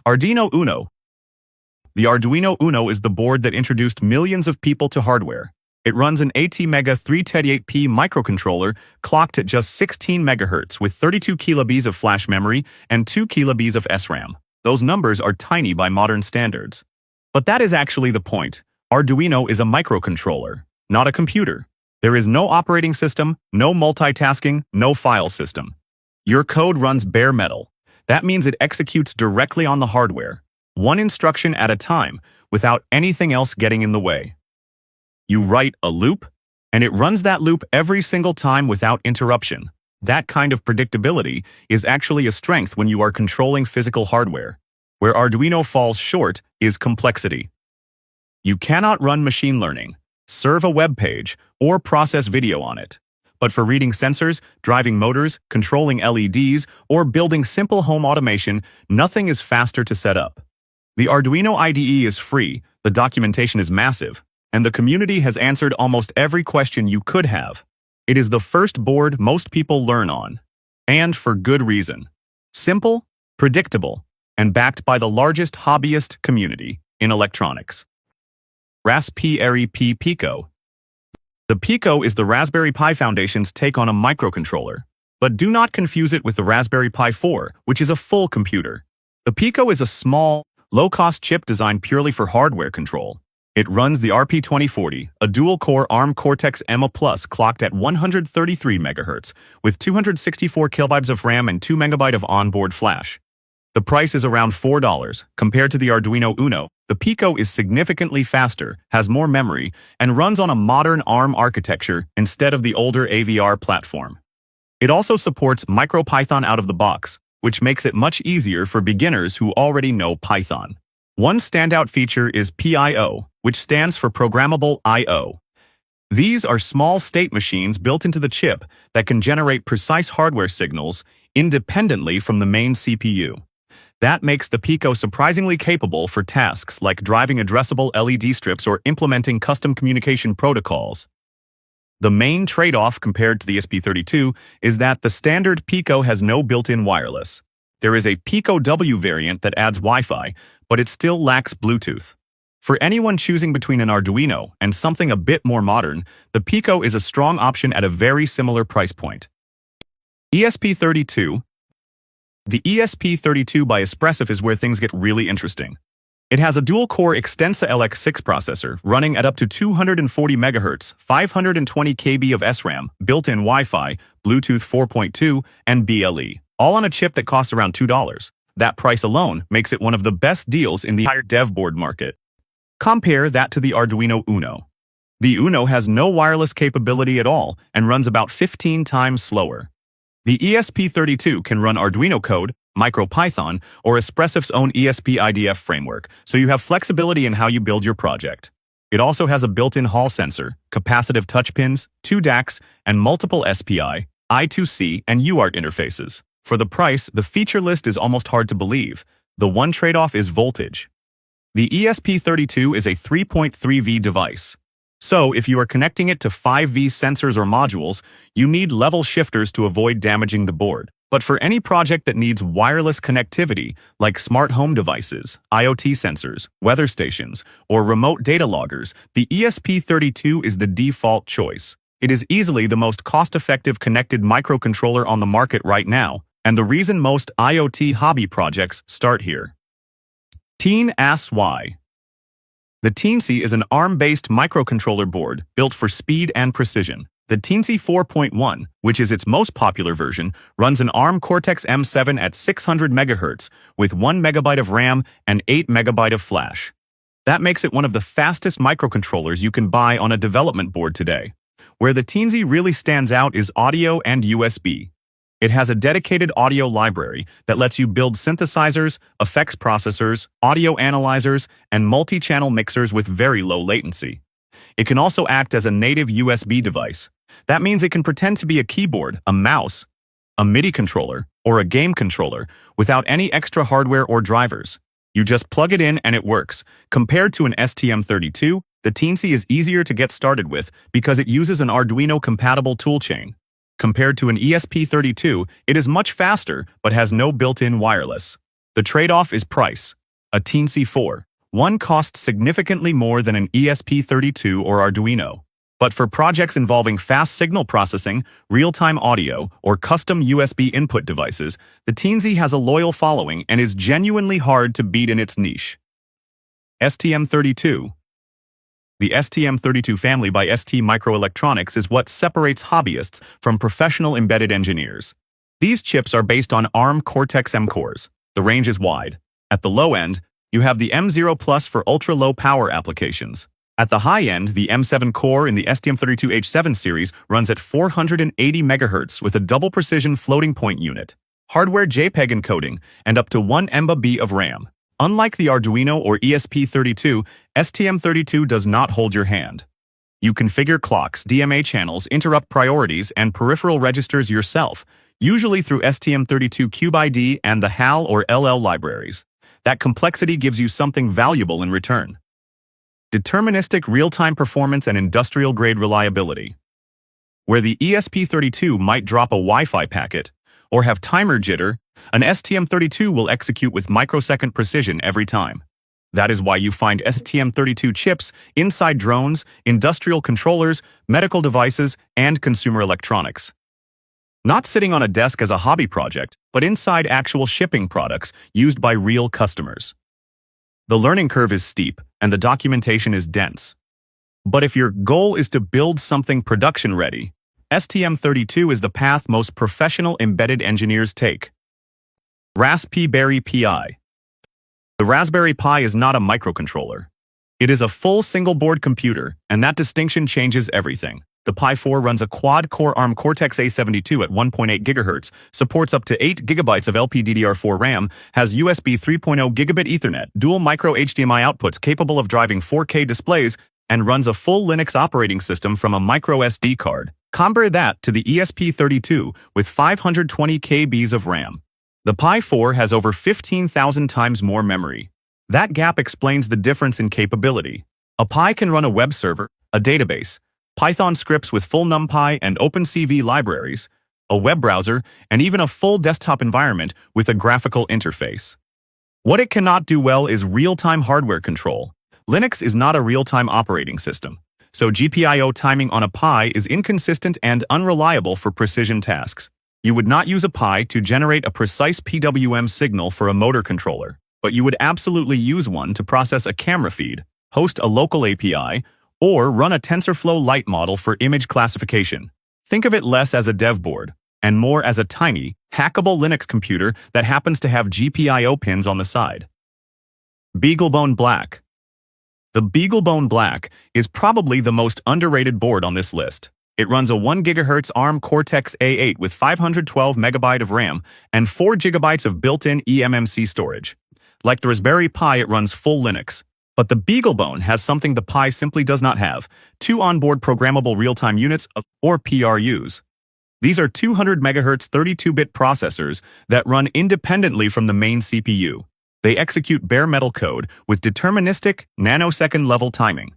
Arduino Uno. The Arduino Uno is the board that introduced millions of people to hardware. It runs an ATmega 338P microcontroller clocked at just 16 MHz with 32 KB of flash memory and 2 KB of SRAM. Those numbers are tiny by modern standards. But that is actually the point. Arduino is a microcontroller, not a computer. There is no operating system, no multitasking, no file system. Your code runs bare metal. That means it executes directly on the hardware, one instruction at a time, without anything else getting in the way. You write a loop, and it runs that loop every single time without interruption. That kind of predictability is actually a strength when you are controlling physical hardware. Where Arduino falls short is complexity. You cannot run machine learning, serve a web page, or process video on it. But for reading sensors, driving motors, controlling LEDs, or building simple home automation, nothing is faster to set up. The Arduino IDE is free, the documentation is massive, and the community has answered almost every question you could have. It is the first board most people learn on. And for good reason. Simple, predictable, and backed by the largest hobbyist community in electronics. Raspberry Pi Pico. The Pico is the Raspberry Pi Foundation's take on a microcontroller. But do not confuse it with the Raspberry Pi 4, which is a full computer. The Pico is a small, low-cost chip designed purely for hardware control. It runs the RP2040, a dual-core ARM Cortex-M Plus clocked at 133 MHz, with 264 KB of RAM and 2 MB of onboard flash. The price is around $4. Compared to the Arduino Uno, the Pico is significantly faster, has more memory, and runs on a modern ARM architecture instead of the older AVR platform. It also supports MicroPython out of the box, which makes it much easier for beginners who already know Python. One standout feature is PIO, which stands for Programmable I/O. These are small state machines built into the chip that can generate precise hardware signals independently from the main CPU. That makes the Pico surprisingly capable for tasks like driving addressable LED strips or implementing custom communication protocols. The main trade-off compared to the ESP32 is that the standard Pico has no built-in wireless. There is a Pico W variant that adds Wi-Fi, but it still lacks Bluetooth. For anyone choosing between an Arduino and something a bit more modern, the Pico is a strong option at a very similar price point. ESP32. The ESP32 by Espressif is where things get really interesting. It has a dual-core Extensa LX6 processor running at up to 240 MHz, 520 KB of SRAM, built-in Wi-Fi, Bluetooth 4.2, and BLE, all on a chip that costs around $2. That price alone makes it one of the best deals in the entire dev board market. Compare that to the Arduino Uno. The Uno has no wireless capability at all and runs about 15 times slower. The ESP32 can run Arduino code, MicroPython, or Espressif's own ESP-IDF framework, so you have flexibility in how you build your project. It also has a built-in Hall sensor, capacitive touch pins, 2 DACs, and multiple SPI, I2C, and UART interfaces. For the price, the feature list is almost hard to believe. The one trade-off is voltage. The ESP32 is a 3.3V device. So, if you are connecting it to 5V sensors or modules, you need level shifters to avoid damaging the board. But for any project that needs wireless connectivity, like smart home devices, IoT sensors, weather stations, or remote data loggers, the ESP32 is the default choice. It is easily the most cost-effective connected microcontroller on the market right now, and the reason most IoT hobby projects start here. Teen asks why. The Teensy is an ARM-based microcontroller board built for speed and precision. The Teensy 4.1, which is its most popular version, runs an ARM Cortex-M7 at 600 MHz with 1 MB of RAM and 8 MB of flash. That makes it one of the fastest microcontrollers you can buy on a development board today. Where the Teensy really stands out is audio and USB. It has a dedicated audio library that lets you build synthesizers, effects processors, audio analyzers, and multi-channel mixers with very low latency. It can also act as a native USB device. That means it can pretend to be a keyboard, a mouse, a MIDI controller, or a game controller without any extra hardware or drivers. You just plug it in and it works. Compared to an STM32, the Teensy is easier to get started with because it uses an Arduino-compatible toolchain. Compared to an ESP32, it is much faster but has no built-in wireless. The trade-off is price. A Teensy 4. One costs significantly more than an ESP32 or Arduino. But for projects involving fast signal processing, real-time audio, or custom USB input devices, the Teensy has a loyal following and is genuinely hard to beat in its niche. STM32. The STM32 family by ST Microelectronics is what separates hobbyists from professional embedded engineers. These chips are based on ARM Cortex-M cores. The range is wide. At the low end, you have the M0 Plus for ultra-low power applications. At the high end, the M7 core in the STM32H7 series runs at 480 MHz with a double-precision floating-point unit, hardware JPEG encoding, and up to 1 MB of RAM. Unlike the Arduino or ESP32, STM32 does not hold your hand. You configure clocks, DMA channels, interrupt priorities, and peripheral registers yourself, usually through STM32 CubeID and the HAL or LL libraries. That complexity gives you something valuable in return. Deterministic real-time performance and industrial-grade reliability. Where the ESP32 might drop a Wi-Fi packet or have timer jitter, an STM32 will execute with microsecond precision every time. That is why you find STM32 chips inside drones, industrial controllers, medical devices, and consumer electronics. Not sitting on a desk as a hobby project, but inside actual shipping products used by real customers. The learning curve is steep, and the documentation is dense. But if your goal is to build something production-ready, STM32 is the path most professional embedded engineers take. Raspberry Pi. The Raspberry Pi is not a microcontroller. It is a full single-board computer, and that distinction changes everything. The Pi 4 runs a quad-core ARM Cortex-A72 at 1.8 GHz, supports up to 8 GB of LPDDR4 RAM, has USB 3.0 Gigabit Ethernet, dual micro HDMI outputs capable of driving 4K displays, and runs a full Linux operating system from a micro SD card. Compare that to the ESP32 with 520 KB of RAM. The Pi 4 has over 15,000 times more memory. That gap explains the difference in capability. A Pi can run a web server, a database, Python scripts with full NumPy and OpenCV libraries, a web browser, and even a full desktop environment with a graphical interface. What it cannot do well is real-time hardware control. Linux is not a real-time operating system, so GPIO timing on a Pi is inconsistent and unreliable for precision tasks. You would not use a Pi to generate a precise PWM signal for a motor controller, but you would absolutely use one to process a camera feed, host a local API, or run a TensorFlow Lite model for image classification. Think of it less as a dev board, and more as a tiny, hackable Linux computer that happens to have GPIO pins on the side. BeagleBone Black. The BeagleBone Black is probably the most underrated board on this list. It runs a 1 GHz ARM Cortex-A8 with 512 MB of RAM and 4 GB of built-in eMMC storage. Like the Raspberry Pi, it runs full Linux. But the BeagleBone has something the Pi simply does not have: 2 onboard programmable real-time units, or PRUs. These are 200 MHz 32-bit processors that run independently from the main CPU. They execute bare metal code with deterministic, nanosecond-level timing.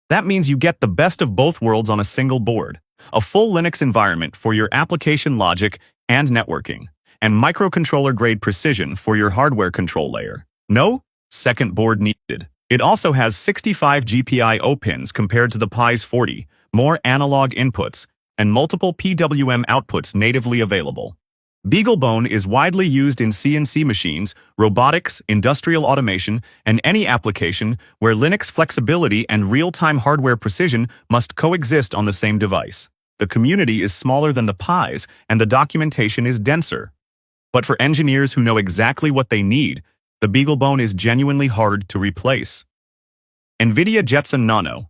That means you get the best of both worlds on a single board: a full Linux environment for your application logic and networking, and microcontroller-grade precision for your hardware control layer. No second board needed. It also has 65 GPIO pins compared to the Pi's 40, more analog inputs, and multiple PWM outputs natively available. BeagleBone is widely used in CNC machines, robotics, industrial automation, and any application where Linux flexibility and real-time hardware precision must coexist on the same device. The community is smaller than the Pi's, and the documentation is denser. But for engineers who know exactly what they need, the BeagleBone is genuinely hard to replace. NVIDIA Jetson Nano.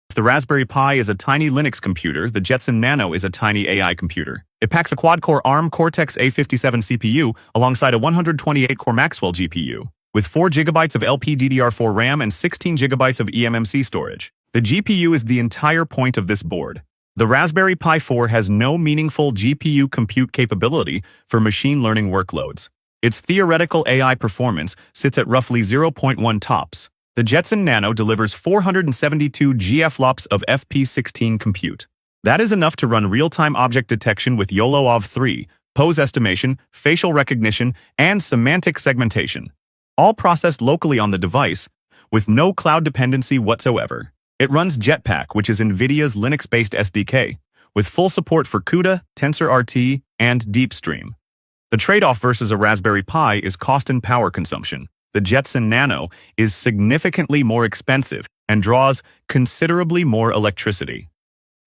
If the Raspberry Pi is a tiny Linux computer, the Jetson Nano is a tiny AI computer. It packs a quad-core ARM Cortex-A57 CPU alongside a 128-core Maxwell GPU, with 4 GB of LPDDR4 RAM and 16 GB of eMMC storage. The GPU is the entire point of this board. The Raspberry Pi 4 has no meaningful GPU compute capability for machine learning workloads. Its theoretical AI performance sits at roughly 0.1 TOPS. The Jetson Nano delivers 472 GFLOPS of FP16 compute. That is enough to run real-time object detection with YOLOv 3, pose estimation, facial recognition, and semantic segmentation, all processed locally on the device with no cloud dependency whatsoever. It runs Jetpack, which is NVIDIA's Linux-based SDK, with full support for CUDA, TensorRT, and DeepStream. The trade-off versus a Raspberry Pi is cost and power consumption. The Jetson Nano is significantly more expensive and draws considerably more electricity.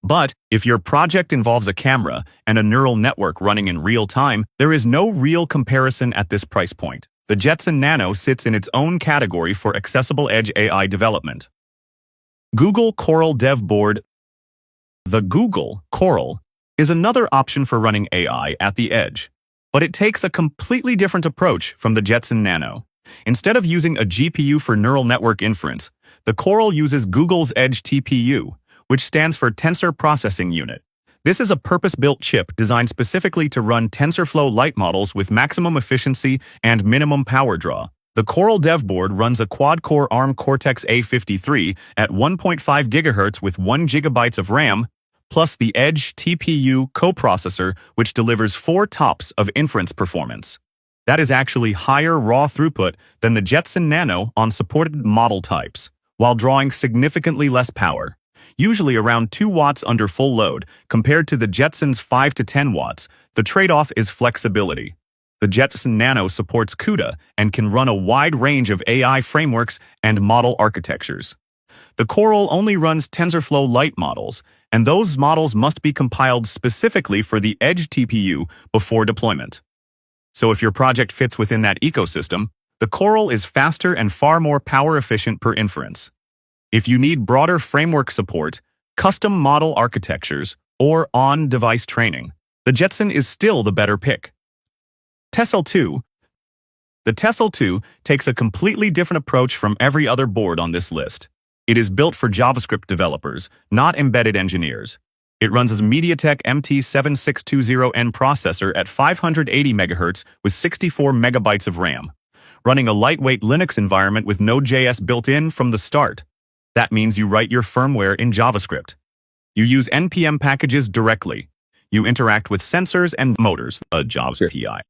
But if your project involves a camera and a neural network running in real time, there is no real comparison at this price point. The Jetson Nano sits in its own category for accessible edge AI development. Google Coral Dev Board. The Google Coral is another option for running AI at the edge, but it takes a completely different approach from the Jetson Nano. Instead of using a GPU for neural network inference, the Coral uses Google's Edge TPU, which stands for Tensor Processing Unit. This is a purpose-built chip designed specifically to run TensorFlow Lite models with maximum efficiency and minimum power draw. The Coral Dev Board runs a quad-core ARM Cortex-A53 at 1.5 GHz with 1 GB of RAM, plus the Edge TPU coprocessor, which delivers 4 TOPS of inference performance. That is actually higher raw throughput than the Jetson Nano on supported model types, while drawing significantly less power, usually around 2 watts under full load, compared to the Jetson's 5 to 10 watts. The trade-off is flexibility. The Jetson Nano supports CUDA and can run a wide range of AI frameworks and model architectures. The Coral only runs TensorFlow Lite models, and those models must be compiled specifically for the Edge TPU before deployment. So if your project fits within that ecosystem, the Coral is faster and far more power efficient per inference. If you need broader framework support, custom model architectures, or on-device training, the Jetson is still the better pick. Tessel 2. The Tessel 2 takes a completely different approach from every other board on this list. It is built for JavaScript developers, not embedded engineers. It runs as a MediaTek MT7620N processor at 580 MHz with 64 MB of RAM, running a lightweight Linux environment with Node.js built in from the start. That means you write your firmware in JavaScript. You use NPM packages directly. You interact with sensors and motors, a JavaScript API.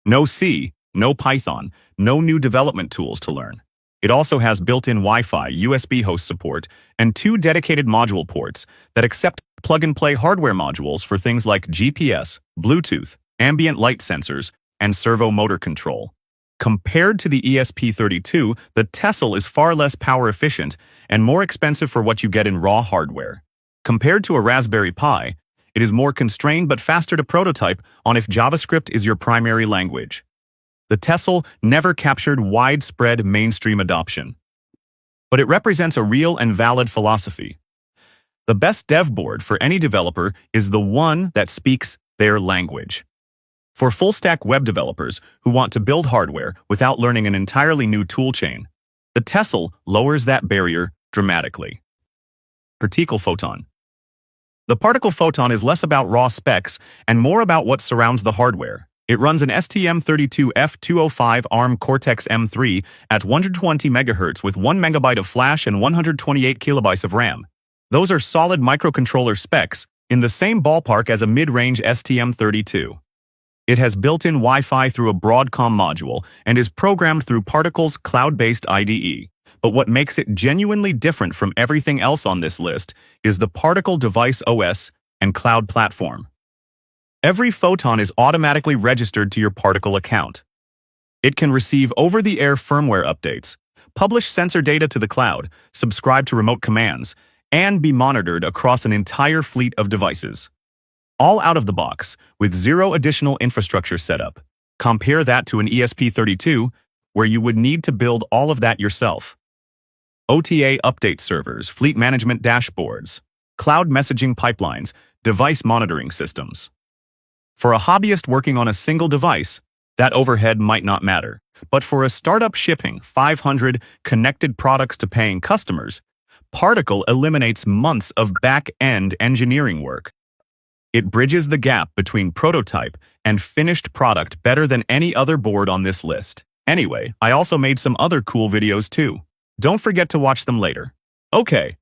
No C, no Python, no new development tools to learn. It also has built-in Wi-Fi, USB host support, and 2 dedicated module ports that accept plug-and-play hardware modules for things like GPS, Bluetooth, ambient light sensors, and servo motor control. Compared to the ESP32, the Tessel is far less power efficient and more expensive for what you get in raw hardware. Compared to a Raspberry Pi, it is more constrained but faster to prototype on if JavaScript is your primary language. The Tessel never captured widespread mainstream adoption, but it represents a real and valid philosophy. The best dev board for any developer is the one that speaks their language. For full-stack web developers who want to build hardware without learning an entirely new toolchain, the Tessel lowers that barrier dramatically. Particle Photon. The particle photon is less about raw specs and more about what surrounds the hardware. It runs an STM32F205 ARM Cortex-M3 at 120 MHz with 1 MB of flash and 128 KB of RAM. Those are solid microcontroller specs, in the same ballpark as a mid-range STM32. It has built-in Wi-Fi through a Broadcom module and is programmed through Particle's cloud-based IDE. But what makes it genuinely different from everything else on this list is the Particle device OS and cloud platform. Every photon is automatically registered to your Particle account. It can receive over-the-air firmware updates, publish sensor data to the cloud, subscribe to remote commands, and be monitored across an entire fleet of devices. All out of the box, with zero additional infrastructure setup. Compare that to an ESP32, where you would need to build all of that yourself. OTA update servers, fleet management dashboards, cloud messaging pipelines, device monitoring systems. For a hobbyist working on a single device, that overhead might not matter. But for a startup shipping 500 connected products to paying customers, Particle eliminates months of back-end engineering work. It bridges the gap between prototype and finished product better than any other board on this list. Anyway, I also made some other cool videos too. Don't forget to watch them later. Okay,